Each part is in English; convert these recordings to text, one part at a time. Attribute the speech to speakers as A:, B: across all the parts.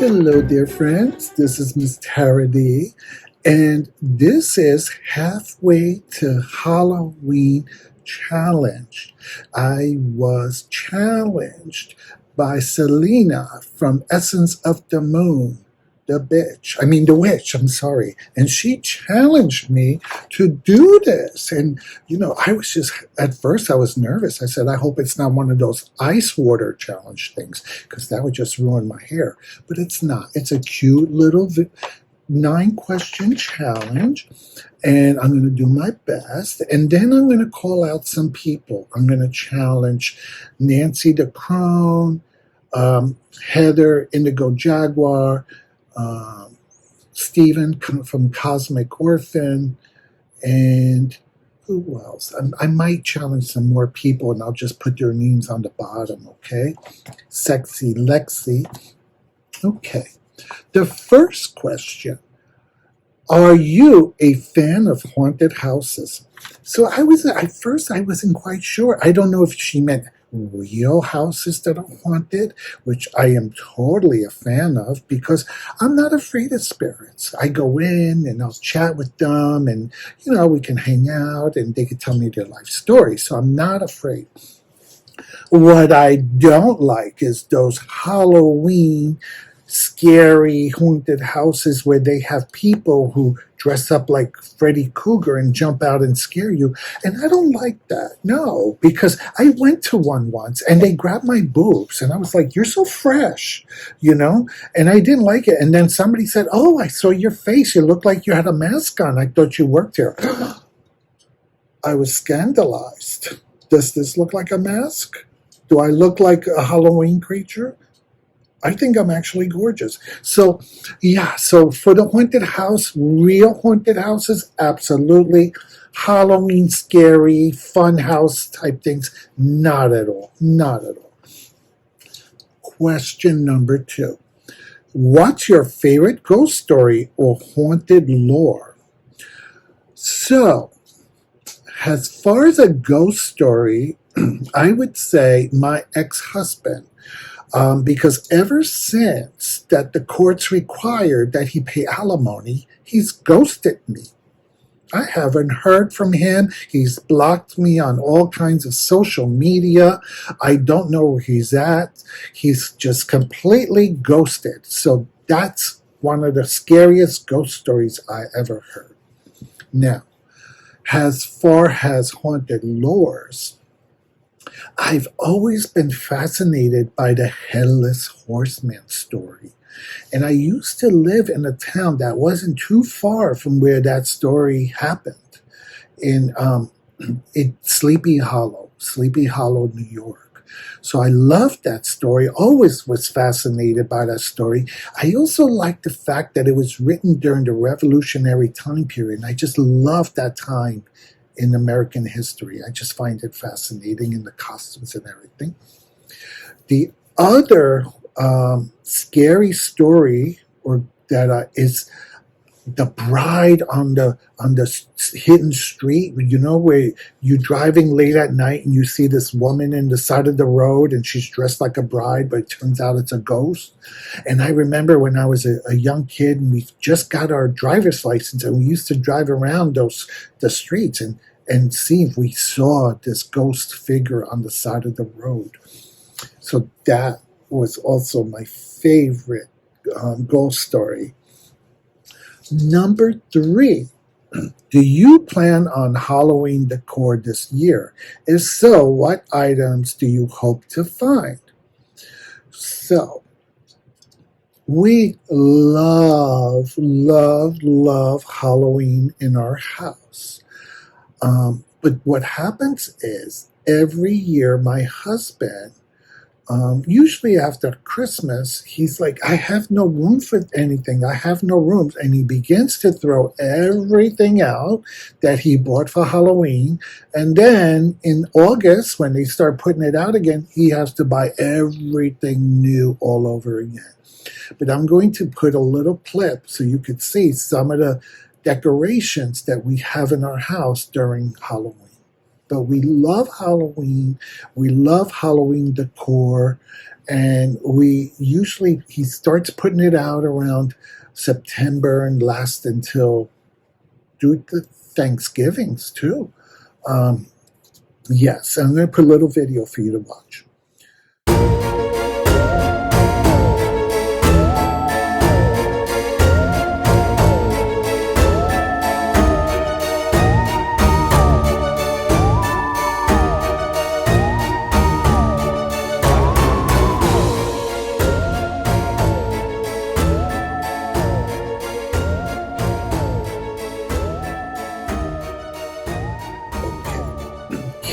A: Hello, dear friends. This is Miss Tara D, and this is Halfway to Halloween Challenge. I was challenged by Selena from Essence of the Moon, the witch, I'm sorry. And she challenged me to do this. And, at first I was nervous. I said, I hope it's not one of those ice water challenge things, because that would just ruin my hair. But it's not. It's a cute little 9-question challenge. And I'm going to do my best. And then I'm going to call out some people. I'm going to challenge Nancy the Crone, Heather Indigo Jaguar, Stephen from Cosmic Orphan, and who else? I might challenge some more people, and I'll just put their names on the bottom, okay? Sexy Lexi. Okay. The first question: are you a fan of haunted houses? So at first I wasn't quite sure. I don't know if she meant real houses that are haunted, which I am totally a fan of because I'm not afraid of spirits. I go in and I'll chat with them, and we can hang out and they can tell me their life story. So I'm not afraid. What I don't like is those Halloween scary haunted houses where they have people who dress up like Freddy Krueger and jump out and scare you. And I don't like that. No, because I went to one once and they grabbed my boobs and I was like, you're so fresh, and I didn't like it. And then somebody said, oh, I saw your face. You looked like you had a mask on. I thought you worked here. I was scandalized. Does this look like a mask? Do I look like a Halloween creature? I think I'm actually gorgeous. So for the haunted house, real haunted houses, absolutely. Halloween scary, fun house type things, not at all. Not at all. Question number 2. What's your favorite ghost story or haunted lore? So, as far as a ghost story, I would say my ex-husband. Because ever since that the courts required that he pay alimony, he's ghosted me. I haven't heard from him. He's blocked me on all kinds of social media. I don't know where he's at. He's just completely ghosted. So that's one of the scariest ghost stories I ever heard. Now, as far as haunted lores, I've always been fascinated by the Headless Horseman story. And I used to live in a town that wasn't too far from where that story happened, in Sleepy Hollow, New York. So I loved that story, always was fascinated by that story. I also liked the fact that it was written during the Revolutionary time period. And I just loved that time in American history. I just find it fascinating, in the costumes and everything. The other scary story is the bride on the hidden street, where you're driving late at night and you see this woman in the side of the road and she's dressed like a bride, but it turns out it's a ghost. And I remember when I was a young kid and we just got our driver's license, and we used to drive around the streets and see if we saw this ghost figure on the side of the road. So that was also my favorite ghost story. Number 3, do you plan on Halloween decor this year? If so, what items do you hope to find? So, we love Halloween in our house. But what happens is, every year my husband, usually after Christmas, he's like, I have no room for anything. I have no rooms. And he begins to throw everything out that he bought for Halloween. And then in August, when they start putting it out again, he has to buy everything new all over again. But I'm going to put a little clip so you could see some of the decorations that we have in our house during Halloween. but we love Halloween. We love Halloween decor. And he starts putting it out around September and lasts until through the Thanksgivings too. Yes, I'm going to put a little video for you to watch.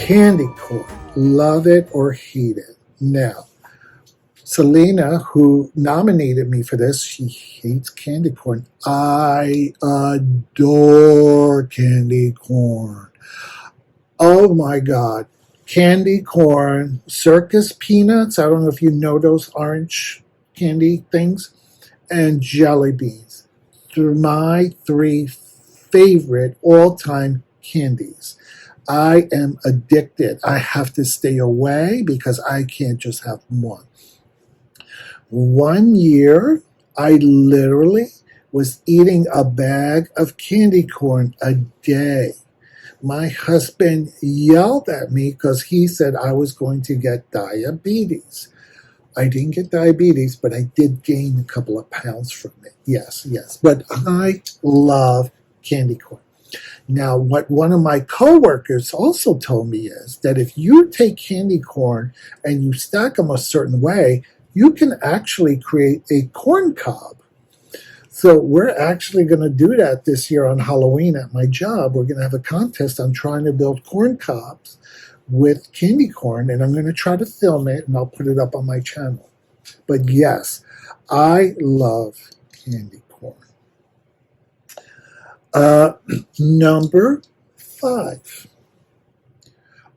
A: Candy corn, love it or hate it. Now, Selena, who nominated me for this, she hates candy corn. I adore candy corn. Oh my God. Candy corn, circus peanuts. I don't know if you know those orange candy things, and jelly beans. They're my three favorite all-time candies. I am addicted. I have to stay away because I can't just have one. One year, I literally was eating a bag of candy corn a day. My husband yelled at me because he said I was going to get diabetes. I didn't get diabetes, but I did gain a couple of pounds from it. Yes. But I love candy corn. Now, what one of my coworkers also told me is that if you take candy corn and you stack them a certain way, you can actually create a corn cob. So we're actually going to do that this year on Halloween at my job. We're going to have a contest on trying to build corn cobs with candy corn, and I'm going to try to film it, and I'll put it up on my channel. But yes, I love candy corn. Number 5.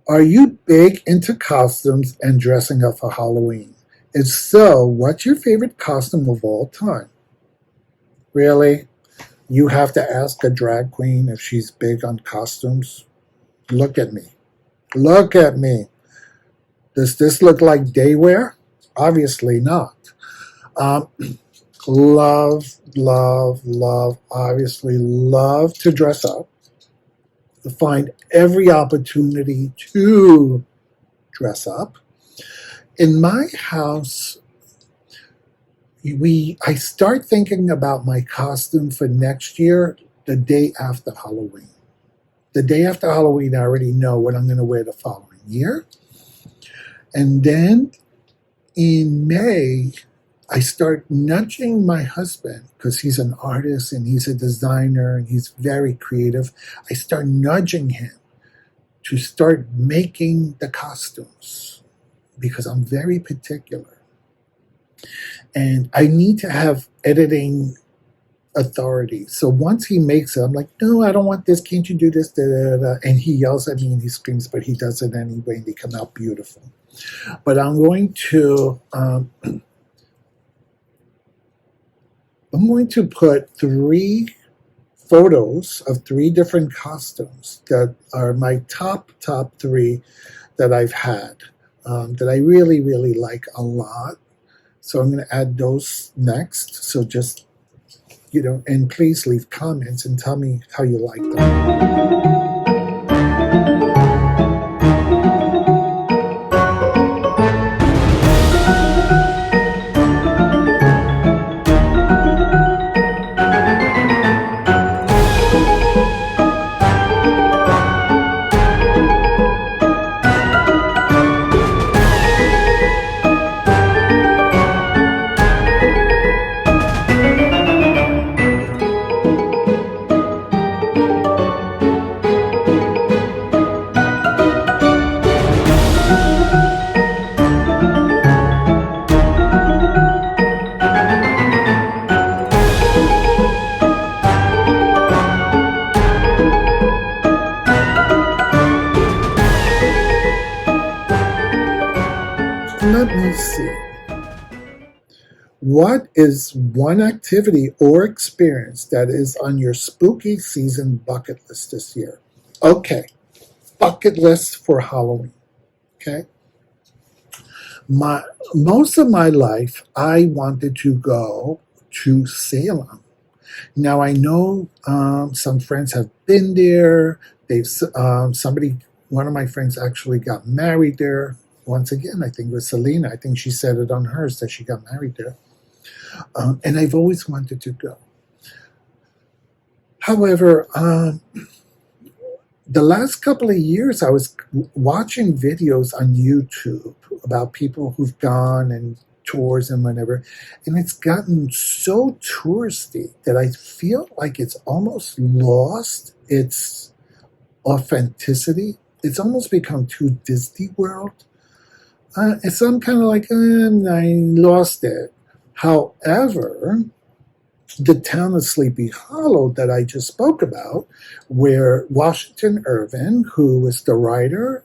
A: Are you big into costumes and dressing up for Halloween? If so, what's your favorite costume of all time? Really? You have to ask a drag queen if she's big on costumes? Look at me. Look at me. Does this look like day wear? Obviously not. Obviously love to dress up, to find every opportunity to dress up. In my house, I start thinking about my costume for next year the day after Halloween. The day after Halloween, I already know what I'm going to wear the following year. And then in May, I start nudging my husband, because he's an artist and he's a designer and he's very creative. I start nudging him to start making the costumes because I'm very particular. And I need to have editing authority. So once he makes it, I'm like, no, I don't want this. Can't you do this? Da, da, da. And he yells at me and he screams, but he does it anyway and they come out beautiful. But I'm going to put 3 photos of 3 different costumes that are my top 3 that I've had that I really, really like a lot. So I'm going to add those next. So just, and please leave comments and tell me how you like them. Let me see. What is one activity or experience that is on your spooky season bucket list this year? Okay, bucket list for Halloween. Okay. My Most of my life, I wanted to go to Salem. Now I know some friends have been there. They've somebody, one of my friends actually got married there. Once again, I think it was Selena. I think she said it on hers that she got married there. And I've always wanted to go. However, the last couple of years, I was watching videos on YouTube about people who've gone and tours and whatever, and it's gotten so touristy that I feel like it's almost lost its authenticity. It's almost become too Disney World. And so I'm kind of like, I lost it. However, the town of Sleepy Hollow that I just spoke about, where Washington Irving, who was the writer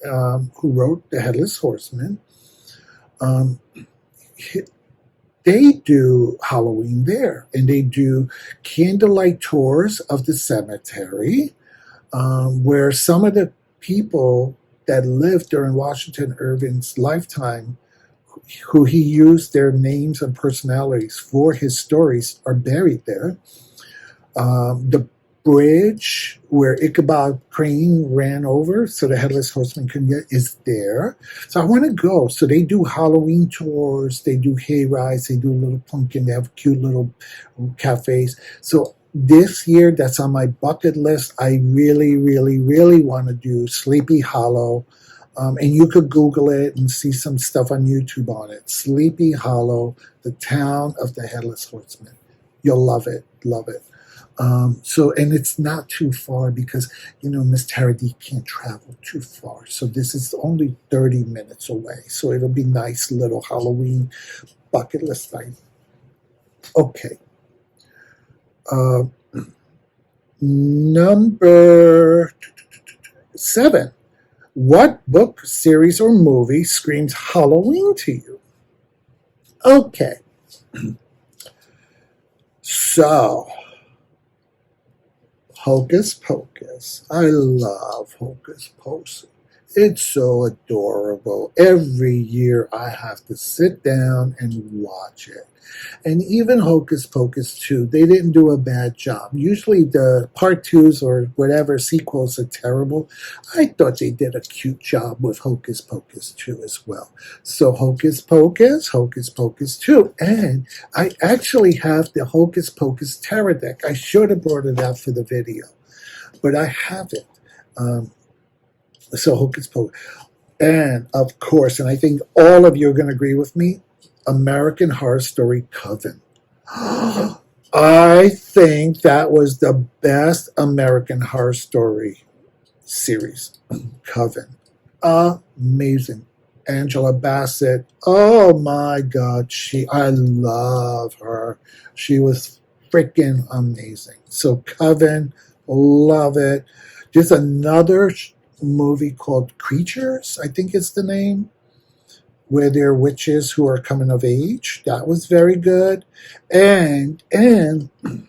A: who wrote The Headless Horseman, they do Halloween there, and they do candlelight tours of the cemetery, where some of the people that lived during Washington Irving's lifetime, who he used their names and personalities for his stories, are buried there. The bridge where Ichabod Crane ran over so the Headless Horseman couldn't get is there. So I want to go. So they do Halloween tours, they do hay rides, they do a little pumpkin, they have cute little cafes. So this year, that's on my bucket list. I really, really, really want to do Sleepy Hollow. And you could Google it and see some stuff on YouTube on it. Sleepy Hollow, the town of the Headless Horseman. You'll love it, love it. And it's not too far because, Miss Tara D can't travel too far. So this is only 30 minutes away. So it'll be nice little Halloween bucket list item. Okay. Number 7. What book, series, or movie screams Halloween to you? Okay. So, Hocus Pocus. I love Hocus Pocus. It's so adorable. Every year I have to sit down and watch it. And even Hocus Pocus 2, they didn't do a bad job. Usually the part 2s or whatever sequels are terrible. I thought they did a cute job with Hocus Pocus 2 as well. So Hocus Pocus 2. And I actually have the Hocus Pocus Tarot deck. I should have brought it out for the video, but I have it. So Hocus Pocus. And of course, and I think all of you are going to agree with me, American Horror Story Coven. I think that was the best American Horror Story series. Coven. Amazing. Angela Bassett. Oh my God. I love her. She was freaking amazing. So Coven, love it. There's another movie called Creatures, I think it's the name, where they're witches who are coming of age. That was very good. And the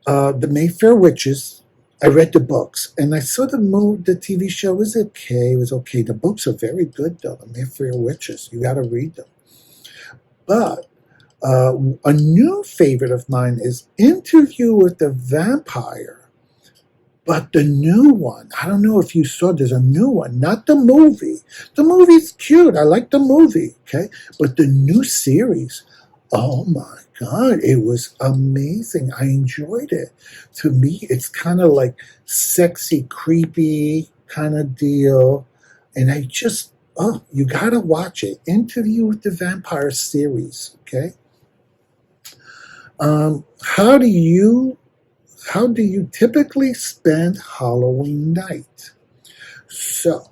A: Mayfair Witches, I read the books, and I saw the TV show was okay. It was okay. The books are very good, though. The Mayfair Witches, you got to read them. But a new favorite of mine is Interview with the Vampire. But the new one, I don't know if you saw, there's a new one, not the movie. The movie's cute. I like the movie, okay? But the new series, oh my God, it was amazing. I enjoyed it. To me, it's kind of like sexy, creepy kind of deal. And I just, you got to watch it. Interview with the Vampire series, okay? How do you typically spend Halloween night? So,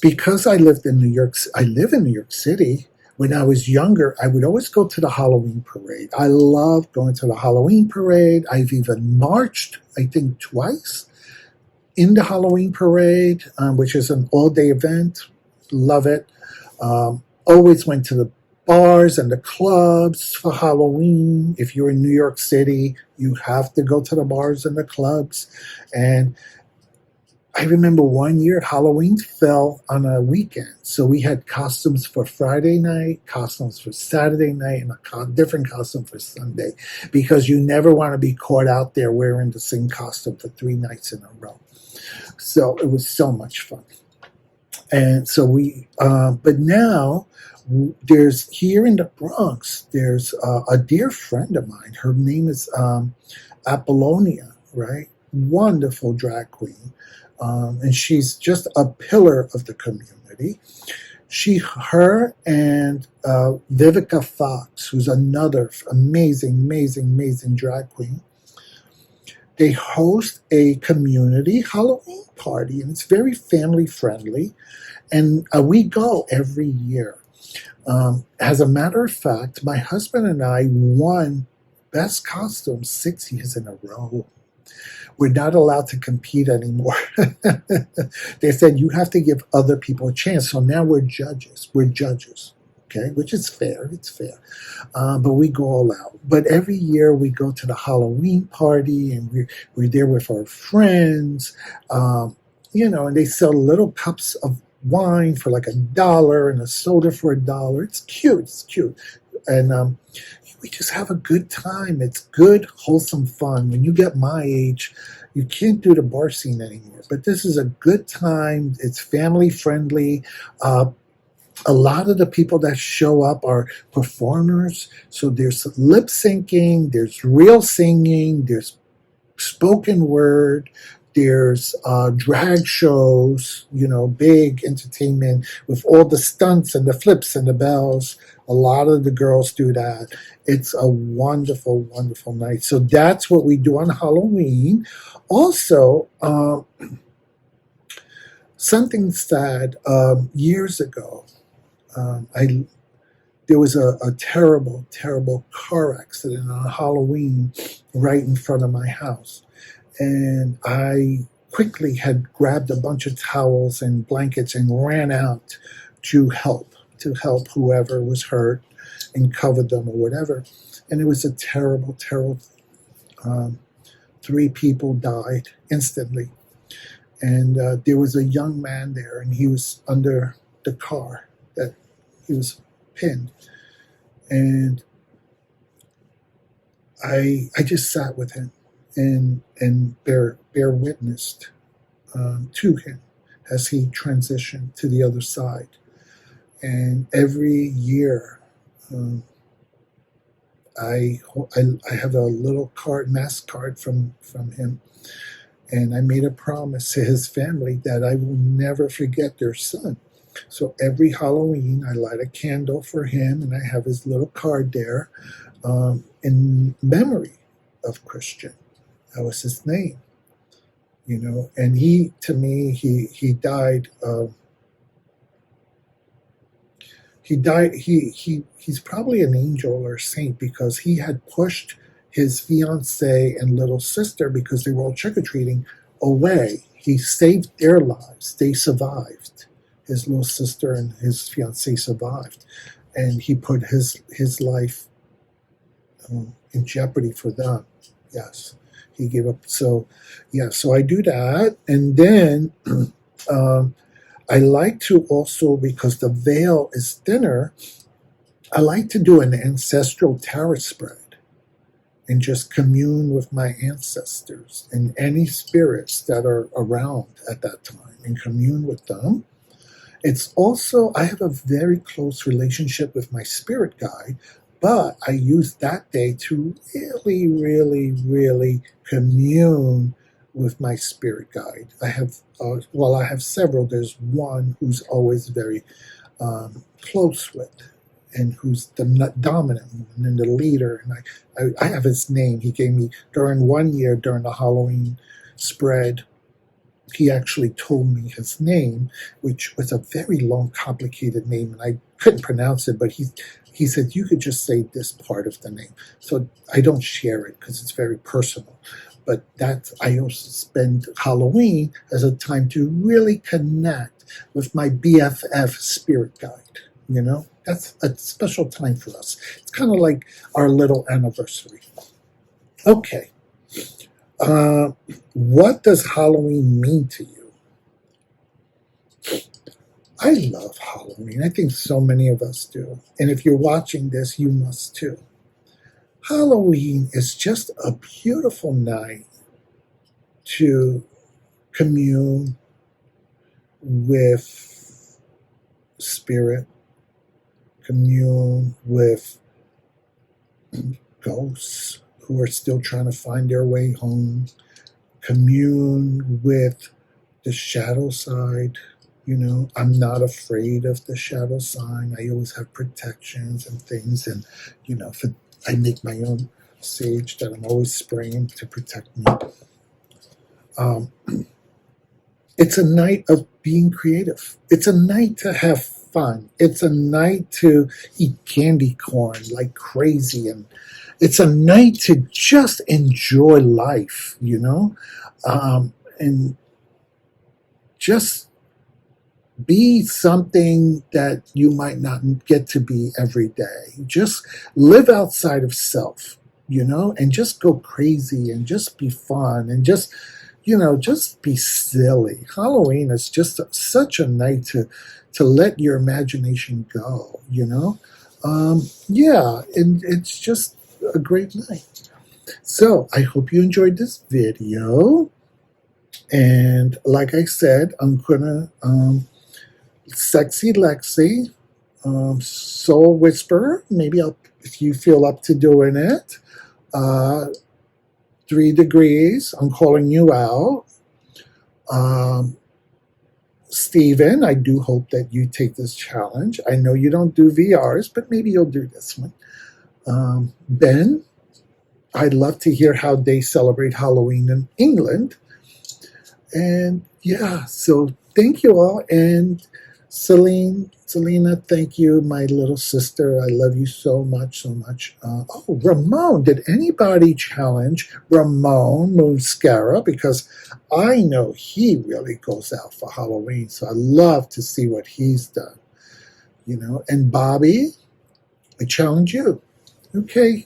A: because I live in New York City, when I was younger, I would always go to the Halloween parade. I love going to the Halloween parade. I've even marched, I think, twice in the Halloween parade, which is an all-day event. Love it. Always went to the bars and the clubs for Halloween. If you're in New York City, you have to go to the bars and the clubs. And I remember one year Halloween fell on a weekend. So we had costumes for Friday night, costumes for Saturday night, and a different costume for Sunday, because you never want to be caught out there wearing the same costume for 3 nights in a row. So it was so much fun. And so but now there's here in the Bronx, there's a dear friend of mine. Her name is Apollonia, right? Wonderful drag queen. And she's just a pillar of the community. Her and Vivica Fox, who's another amazing drag queen, they host a community Halloween party, and it's very family friendly. And we go every year. As a matter of fact, my husband and I won Best Costume 6 years in a row. We're not allowed to compete anymore. They said you have to give other people a chance. So now we're judges. Okay, which is fair. It's fair. But we go all out. But every year we go to the Halloween party, and we're there with our friends. And they sell little cups of wine for like $1 and a soda for $1. It's cute. And we just have a good time. It's good, wholesome fun. When you get my age, you can't do the bar scene anymore. But this is a good time. It's family friendly. A lot of the people that show up are performers. So there's lip syncing, there's real singing, there's spoken word, there's drag shows, big entertainment with all the stunts and the flips and the bells. A lot of the girls do that. It's a wonderful, wonderful night. So that's what we do on Halloween. Also, something sad, years ago, there was a terrible, terrible car accident on Halloween right in front of my house. And I quickly had grabbed a bunch of towels and blankets and ran out to help whoever was hurt and cover them or whatever. And it was a terrible, terrible thing. 3 people died instantly. And there was a young man there, and he was under the car that he was pinned. And I just sat with him and bear witnessed to him as he transitioned to the other side. And every year, I have a little mask card from him, and I made a promise to his family that I will never forget their son. So every Halloween, I light a candle for him, and I have his little card there in memory of Christian. That was his name, and he died. He's probably an angel or a saint, because he had pushed his fiancée and little sister, because they were all trick-or-treating, away. He saved their lives. They survived. His little sister and his fiancée survived. And he put his life in jeopardy for them. Yes. He gave up. So I do that. And then I like to also, because the veil is thinner, I like to do an ancestral tarot spread and just commune with my ancestors and any spirits that are around at that time, and commune with them. It's also, I have a very close relationship with my spirit guide, but I use that day to really, really, really commune with my spirit guide. I have several. There's one who's always very close with, and who's the dominant one and the leader. And I have his name. He gave me during the Halloween spread. He actually told me his name, which was a very long, complicated name, and I couldn't pronounce it. But he said, you could just say this part of the name. So I don't share it because it's very personal. But I also spend Halloween as a time to really connect with my BFF spirit guide. That's a special time for us. It's kind of like our little anniversary. Okay. Uh, what does Halloween mean to you? I love Halloween. I think so many of us do. And if you're watching this, you must too. Halloween is just a beautiful night to commune with spirit, commune with ghosts who are still trying to find their way home, commune with the shadow side. I'm not afraid of the shadow sign. I always have protections and things, and I make my own sage that I'm always spraying to protect me. It's a night of being creative. It's a night to have fun. It's a night to eat candy corn like crazy, and it's a night to just enjoy life, and just be something that you might not get to be every day. Just live outside of self, and just go crazy and just be fun and just be silly. Halloween is just such a night to let your imagination go, yeah, and it's just a great night. So I hope you enjoyed this video. And like I said, I'm gonna Sexy Lexi, Soul Whisperer. Maybe if you feel up to doing it. 3 degrees. I'm calling you out. Steven, I do hope that you take this challenge. I know you don't do VRs, but maybe you'll do this one. Ben, I'd love to hear how they celebrate Halloween in England. And yeah, so thank you all. And Selena, thank you, my little sister. I love you so much, so much. Ramon, did anybody challenge Ramon Muscara? Because I know he really goes out for Halloween, so I love to see what he's done. And Bobby, I challenge you. Okay.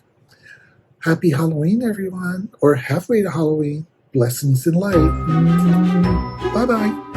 A: Happy Halloween, everyone, or halfway to Halloween. Blessings in light. Bye-bye.